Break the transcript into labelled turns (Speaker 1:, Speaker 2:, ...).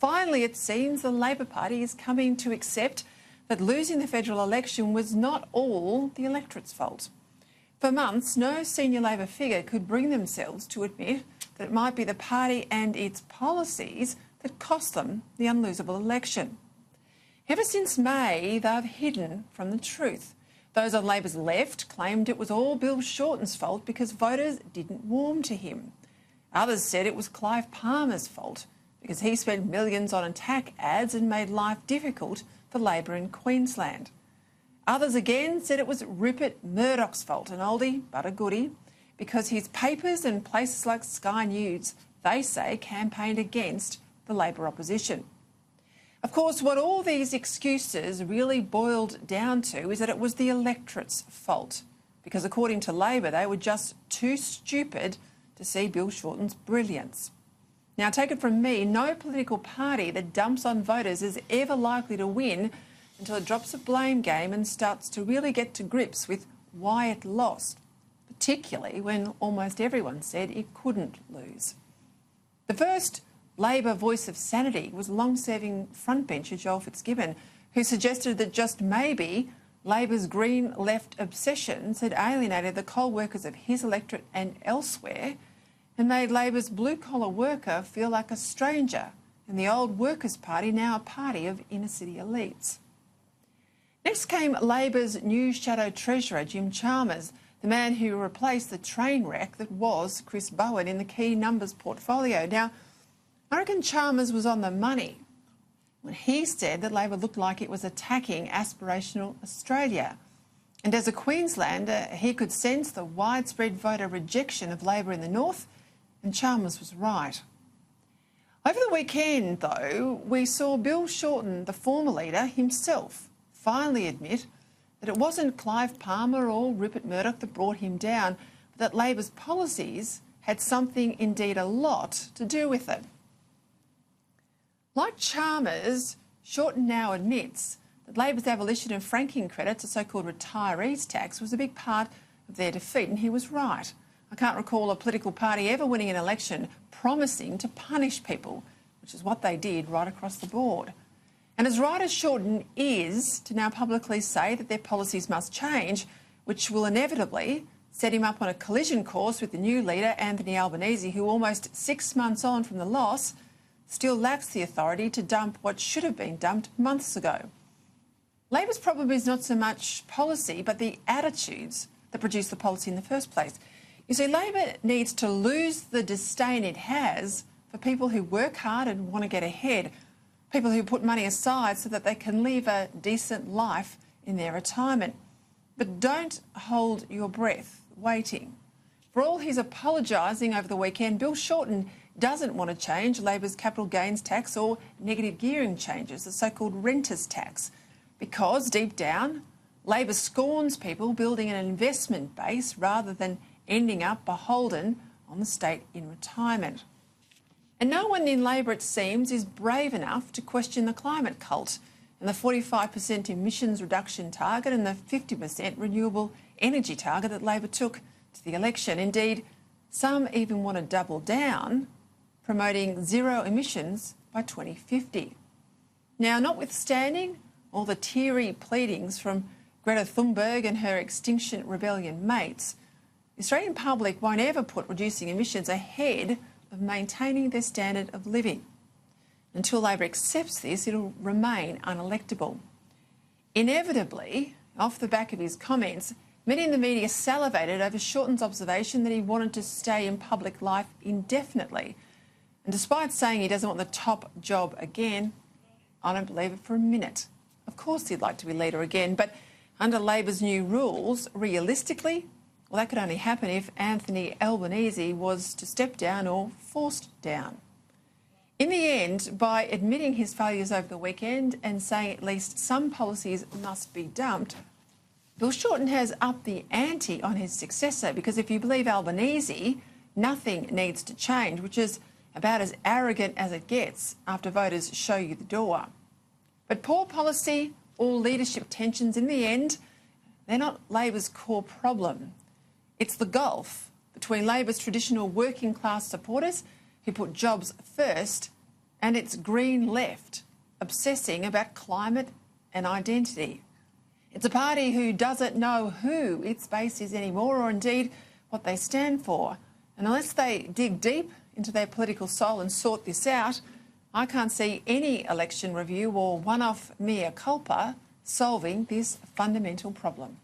Speaker 1: finally, it seems the Labor Party is coming to accept that losing the federal election was not all the electorate's fault. For months, no senior Labor figure could bring themselves to admit that it might be the party and its policies that cost them the unlosable election. Ever since May, they've hidden from the truth. Those on Labor's left claimed it was all Bill Shorten's fault because voters didn't warm to him. Others said it was Clive Palmer's fault because he spent millions on attack ads and made life difficult for Labor in Queensland. Others again said it was Rupert Murdoch's fault, an oldie but a goodie, because his papers and places like Sky News, they say, campaigned against the Labor opposition. Of course, what all these excuses really boiled down to is that it was the electorate's fault, because according to Labor, they were just too stupid to see Bill Shorten's brilliance. Now, take it from me, no political party that dumps on voters is ever likely to win until it drops a blame game and starts to really get to grips with why it lost, particularly when almost everyone said it couldn't lose. The first Labor voice of sanity was long-serving frontbencher Joel Fitzgibbon, who suggested that just maybe Labor's Green left obsessions had alienated the coal workers of his electorate and elsewhere and made Labor's blue-collar worker feel like a stranger and the old Workers' Party now a party of inner-city elites. Next came Labor's new shadow treasurer, Jim Chalmers, the man who replaced the train wreck that was Chris Bowen in the key numbers portfolio. Now, I reckon Chalmers was on the money when he said that Labor looked like it was attacking aspirational Australia. And as a Queenslander, he could sense the widespread voter rejection of Labor in the north, and Chalmers was right. Over the weekend, though, we saw Bill Shorten, the former leader himself, finally admit that it wasn't Clive Palmer or Rupert Murdoch that brought him down, but that Labor's policies had something, indeed a lot, to do with it. Like Chalmers, Shorten now admits that Labor's abolition of franking credits, a so-called retirees tax, was a big part of their defeat, and he was right. I can't recall a political party ever winning an election promising to punish people, which is what they did right across the board. And as right as Shorten is to now publicly say that their policies must change, which will inevitably set him up on a collision course with the new leader, Anthony Albanese, who almost 6 months on from the loss, still lacks the authority to dump what should have been dumped months ago. Labor's problem is not so much policy, but the attitudes that produce the policy in the first place. You see, Labor needs to lose the disdain it has for people who work hard and want to get ahead, people who put money aside so that they can live a decent life in their retirement. But don't hold your breath waiting. For all his apologising over the weekend, Bill Shorten doesn't want to change Labor's capital gains tax or negative gearing changes, the so-called renters tax, because deep down, Labor scorns people building an investment base rather than ending up beholden on the state in retirement. And no one in Labor, it seems, is brave enough to question the climate cult and the 45% emissions reduction target and the 50% renewable energy target that Labor took to the election. Indeed, some even want to double down, promoting zero emissions by 2050. Now, notwithstanding all the teary pleadings from Greta Thunberg and her Extinction Rebellion mates, the Australian public won't ever put reducing emissions ahead of maintaining their standard of living. Until Labor accepts this, it'll remain unelectable. Inevitably, off the back of his comments, many in the media salivated over Shorten's observation that he wanted to stay in public life indefinitely. And despite saying he doesn't want the top job again, I don't believe it for a minute. Of course he'd like to be leader again, but under Labor's new rules, realistically, well, that could only happen if Anthony Albanese was to step down or forced down. In the end, by admitting his failures over the weekend and saying at least some policies must be dumped, Bill Shorten has upped the ante on his successor, because if you believe Albanese, nothing needs to change, which is about as arrogant as it gets after voters show you the door. But poor policy or leadership tensions, in the end, they're not Labor's core problem. It's the gulf between Labor's traditional working class supporters who put jobs first and its green left, obsessing about climate and identity. It's a party who doesn't know who its base is anymore, or indeed what they stand for. And unless they dig deep into their political soul and sort this out, I can't see any election review or one-off mea culpa solving this fundamental problem.